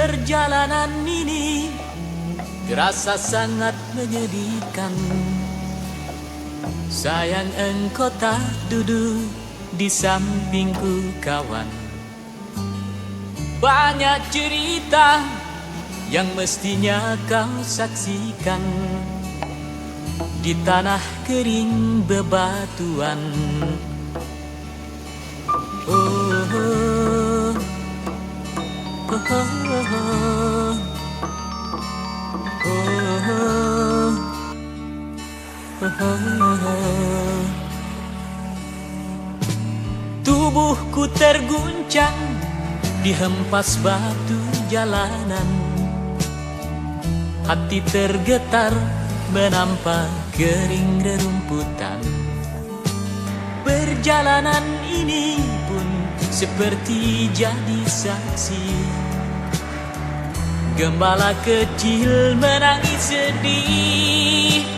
Perjalanan ini terasa sangat menyedihkan. Sayang engkau tak duduk di sampingku kawan. Banyak cerita yang mestinya kau saksikan di tanah kering bebatuan. Oh, oh, oh, oh, oh, oh, oh, oh. Tubuhku terguncang dihempas batu jalanan. Hati tergetar menampak kering rerumputan. Perjalanan ini pun seperti jadi saksi. Gembala kecil menangis sedih.